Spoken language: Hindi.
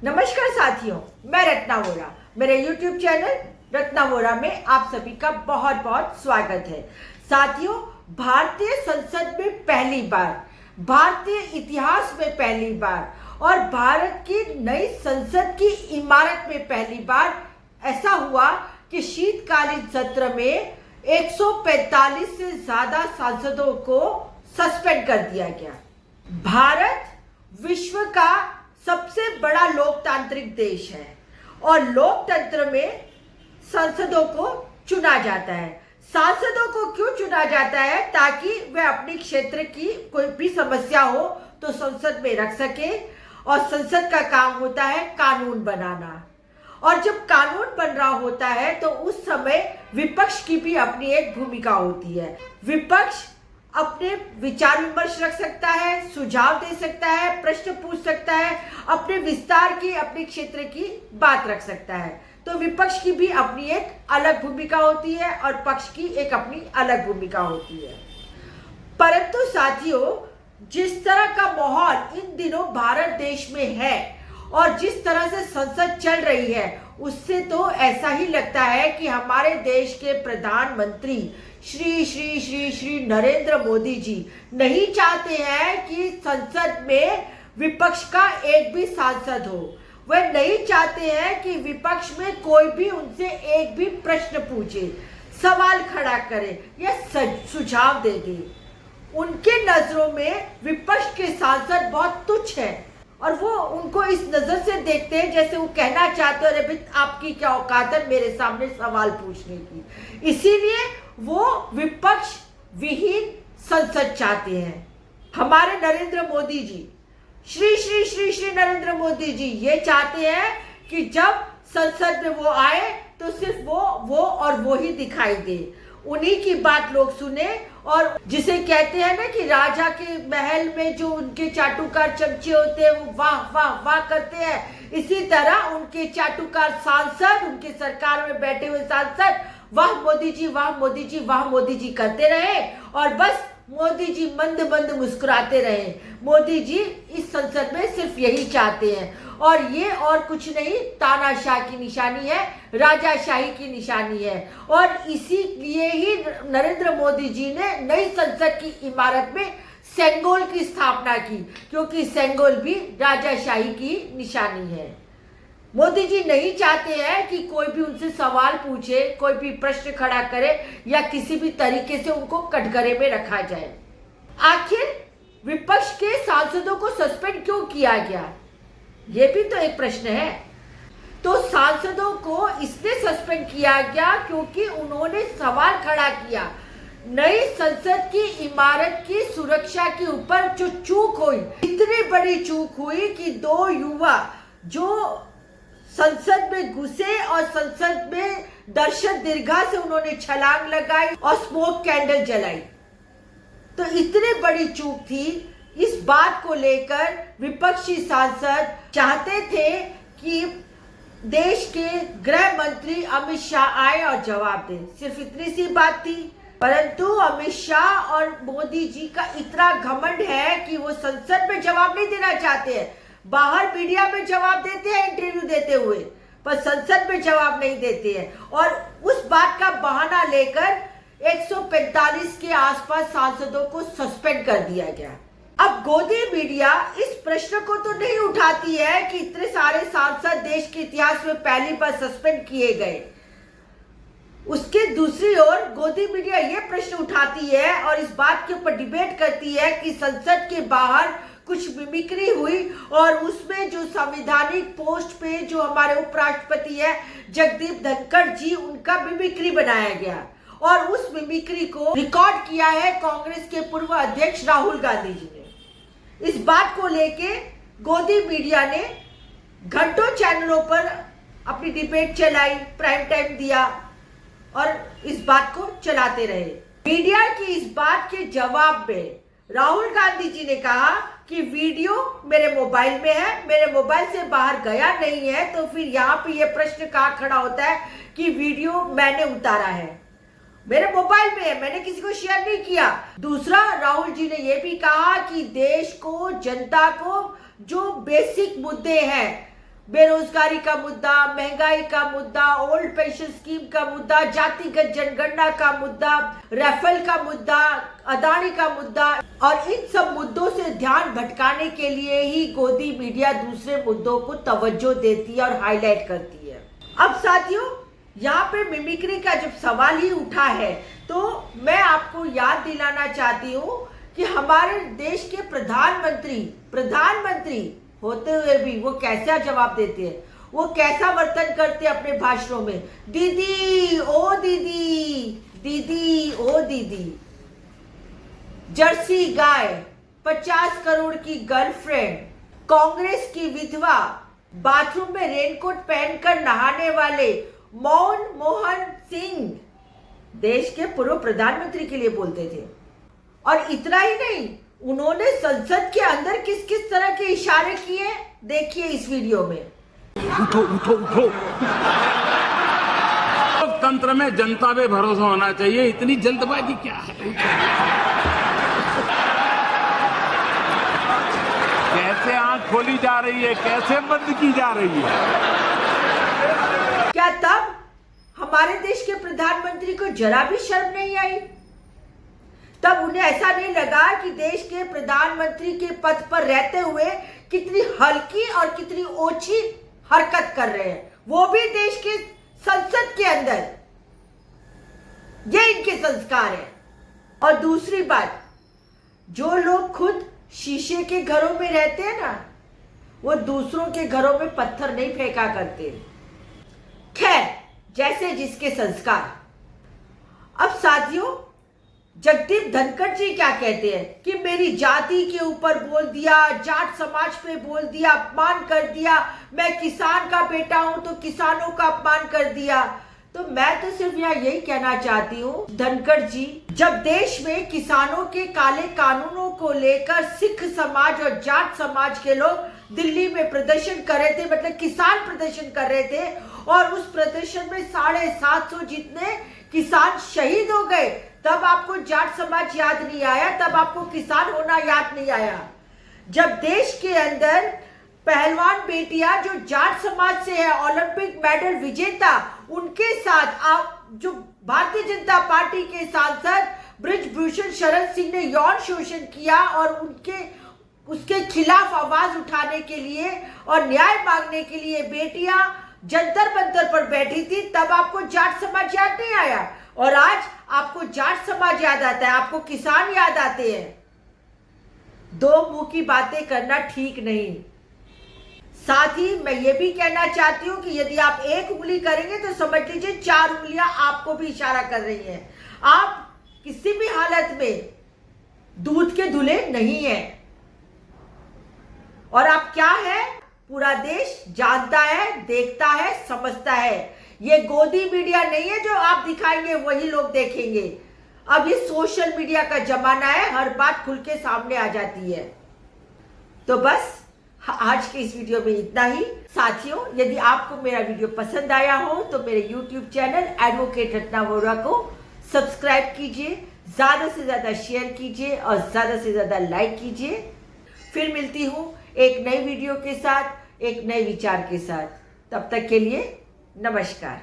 नमस्कार साथियों, मैं रत्ना वोरा। मेरे YouTube चैनल रत्ना वोरा में आप सभी का बहुत बहुत स्वागत है। साथियों, भारतीय संसद में पहली बार, भारतीय इतिहास में पहली बार और भारत की नई संसद की इमारत में पहली बार ऐसा हुआ कि शीतकालीन सत्र में 145 से ज्यादा सांसदों को सस्पेंड कर दिया गया। भारत विश्व का सबसे बड़ा लोकतांत्रिक देश है और लोकतंत्र में सांसदों को चुना जाता है। सांसदों को क्यों चुना जाता है? ताकि वे अपने क्षेत्र की कोई भी समस्या हो तो संसद में रख सके। और संसद का काम होता है कानून बनाना, और जब कानून बन रहा होता है तो उस समय विपक्ष की भी अपनी एक भूमिका होती है। विपक्ष अपने विचार विमर्श रख सकता है, सुझाव दे सकता है, प्रश्न पूछ सकता है, अपने विस्तार की, अपने क्षेत्र की बात रख सकता है। तो विपक्ष की भी अपनी एक अलग भूमिका होती है और पक्ष की एक अपनी अलग भूमिका होती है। परंतु साथियों, जिस तरह का माहौल इन दिनों भारत देश में है और जिस तरह से संसद चल रही है, उससे तो ऐसा ही लगता है कि हमारे देश के प्रधानमंत्री श्री श्री श्री श्री नरेंद्र मोदी जी नहीं चाहते हैं कि संसद में विपक्ष का एक भी सांसद हो। वह नहीं चाहते हैं कि विपक्ष में कोई भी उनसे एक भी प्रश्न पूछे, सवाल खड़ा करे या सुझाव दे दे। उनके नजरों में विपक्ष के सांसद बहुत तुच्छ है और वो उनको इस नजर से देखते हैं जैसे वो कहना चाहते हैं, अरे आपकी क्या औकात है मेरे सामने सवाल पूछने की। इसीलिए वो विपक्ष विहीन संसद चाहते हैं। हमारे नरेंद्र मोदी जी, श्री श्री श्री श्री नरेंद्र मोदी जी ये चाहते हैं कि जब संसद में वो आए तो सिर्फ वो और वो ही दिखाई दे, उन्हीं की बात लोग सुने। और जिसे कहते हैं ना कि राजा के महल में जो उनके चाटुकार चमचे होते हैं वो वाह वाह वाह करते हैं, इसी तरह उनके चाटुकार सांसद, उनके सरकार में बैठे हुए सांसद वाह मोदी जी, वाह मोदी जी, वाह मोदी जी करते रहे और बस मोदी जी मंद मंद मुस्कुराते रहे। मोदी जी इस संसद में सिर्फ यही चाहते हैं और ये और कुछ नहीं, तानाशाह की निशानी है, राजाशाही की निशानी है। और इसीलिए ही नरेंद्र मोदी जी ने नई संसद की इमारत में सेंगोल की स्थापना की, क्योंकि सेंगोल भी राजाशाही की निशानी है। मोदी जी नहीं चाहते हैं कि कोई भी उनसे सवाल पूछे, कोई भी प्रश्न खड़ा करे या किसी भी तरीके से उनको कटघरे में रखा जाए। आखिर विपक्ष के सांसदों को सस्पेंड क्यों किया गया, ये भी तो एक प्रश्न है। तो सांसदों को इसलिए सस्पेंड किया गया क्योंकि उन्होंने सवाल खड़ा किया नई संसद की इमारत की सुरक्षा के ऊपर जो चूक हुई, इतनी बड़ी चूक हुई कि दो युवा जो संसद में घुसे और संसद में दर्शक दीर्घा से उन्होंने छलांग लगाई और स्मोक कैंडल जलाई। तो इतनी बड़ी चूक थी। इस बात को लेकर विपक्षी सांसद चाहते थे कि देश के गृह मंत्री अमित शाह आए और जवाब दें, सिर्फ इतनी सी बात थी। परंतु अमित शाह और मोदी जी का इतना घमंड है कि वो संसद में जवाब नहीं देना चाहते हैं। बाहर मीडिया में जवाब देते हैं इंटरव्यू देते हुए, पर संसद में जवाब नहीं देते हैं। और उस बात का बहाना लेकर 145 के आसपास सांसदों को सस्पेंड कर दिया गया। अब गोदी मीडिया इस प्रश्न को तो नहीं उठाती है कि इतने सारे सांसद देश के इतिहास में पहली बार सस्पेंड किए गए। उसके दूसरी ओर गोदी मीडिया ये प्रश्न उठाती है और इस बात के ऊपर डिबेट करती है कि संसद के बाहर कुछ मिमिक्री हुई और उसमें जो संवैधानिक पोस्ट पे जो हमारे उपराष्ट्रपति है जगदीप धनखड़ जी, उनका मिमिक्री बनाया गया और उस मिमिक्री को रिकॉर्ड किया है कांग्रेस के पूर्व अध्यक्ष राहुल गांधी जी ने। इस बात को लेके गोदी मीडिया ने घंटों चैनलों पर अपनी डिबेट चलाई, प्राइम टाइम दिया और इस बात को चलाते रहे। मीडिया की इस बात के जवाब में राहुल गांधी जी ने कहा कि वीडियो मेरे मोबाइल में है, मेरे मोबाइल से बाहर गया नहीं है, तो फिर यहाँ पे ये प्रश्न कहाँ खड़ा होता है कि वीडियो मैंने उतारा है, मेरे मोबाइल में है, मैंने किसी को शेयर नहीं किया। दूसरा, राहुल जी ने यह भी कहा कि देश को, जनता को जो बेसिक मुद्दे हैं बेरोजगारी का मुद्दा, महंगाई का मुद्दा, ओल्ड पेंशन स्कीम का मुद्दा, जातिगत जनगणना का मुद्दा, राफेल का मुद्दा, अदानी का मुद्दा, और इन सब मुद्दों से ध्यान भटकाने के लिए ही गोदी मीडिया दूसरे मुद्दों को तवज्जो देती है और हाईलाइट करती है। अब साथियों, यहाँ पे मिमिक्री का जब सवाल ही उठा है तो मैं आपको याद दिलाना चाहती हूँ कि हमारे देश के प्रधानमंत्री होते हुए भी वो कैसा जवाब देते हैं, वो कैसा वर्तन करते हैं अपने भाषणों में। दीदी ओ दीदी, दीदी ओ दीदी, जर्सी गाय, 50 करोड़ की गर्लफ्रेंड, कांग्रेस की विधवा, बाथरूम में रेनकोट पहनकर नहाने वाले मनमोहन सिंह देश के पूर्व प्रधानमंत्री के लिए बोलते थे। और इतना ही नहीं, उन्होंने संसद के अंदर किस किस तरह के इशारे किए, देखिए इस वीडियो में। उठो उठो उठो, लोकतंत्र में जनता पे भरोसा होना चाहिए, इतनी जल्दबाजी क्या है? कैसे आंख खोली जा रही है, कैसे बंद की जा रही है? क्या तब हमारे देश के प्रधानमंत्री को जरा भी शर्म नहीं आई? तब उन्हें ऐसा नहीं लगा कि देश के प्रधानमंत्री के पद पर रहते हुए कितनी हल्की और कितनी ओछी हरकत कर रहे हैं, वो भी देश के संसद के अंदर। ये इनके संस्कार है। और दूसरी बात, जो लोग खुद शीशे के घरों में रहते हैं ना, वो दूसरों के घरों में पत्थर नहीं फेंका करते। खैर, जैसे जिसके संस्कार। अब साथियों, जगदीप धनखड़ जी क्या कहते हैं कि मेरी जाति के ऊपर बोल दिया, जाट समाज पे बोल दिया, अपमान कर दिया, मैं किसान का बेटा हूं तो किसानों का अपमान कर दिया। तो मैं तो सिर्फ यहाँ यही कहना चाहती हूँ, धनखड़ जी, जब देश में किसानों के काले कानूनों को लेकर सिख समाज और जाट समाज के लोग दिल्ली में प्रदर्शन कर रहे थे, मतलब किसान प्रदर्शन कर रहे थे, और उस प्रदर्शन में 750 जितने किसान शहीद हो गए, तब आपको जाट समाज याद नहीं आया, तब आपको किसान होना याद नहीं आया। जब देश के अंदर पहलवान बेटियां जो जाट समाज से है, ओलंपिक मेडल विजेता, उनके साथ आप जो भारतीय जनता पार्टी के सांसद ब्रिजभूषण शरण सिंह ने यौन शोषण किया और उसके खिलाफ आवाज उठाने के लिए और न्याय मांगने के लिए बेटियां जंतर मंतर पर बैठी थी, तब आपको जाट समाज याद नहीं आया। और आज आपको जाट समाज याद आता है, आपको किसान याद आते हैं। दो मुंह की बातें करना ठीक नहीं। साथ ही मैं ये भी कहना चाहती हूं कि यदि आप एक उंगली करेंगे तो समझ लीजिए 4 उंगलियां आपको भी इशारा कर रही हैं। आप किसी भी हालत में दूध के धुले नहीं हैं। और आप क्या है, पूरा देश जानता है, देखता है, समझता है। ये गोदी मीडिया नहीं है जो आप दिखाएंगे वही लोग देखेंगे। अब ये सोशल मीडिया का जमाना है, हर बात खुल के सामने आ जाती है। तो बस आज के इस वीडियो में इतना ही। साथियों, यदि आपको मेरा वीडियो पसंद आया हो तो मेरे YouTube channel advocate Ratna Vora को सब्सक्राइब कीजिए, ज्यादा से ज्यादा शेयर कीजिए और ज्यादा से ज्यादा लाइक कीजिए। फिर मिलती हूं एक नई वीडियो के साथ, एक नए विचार के साथ। तब तक के लिए नमस्कार।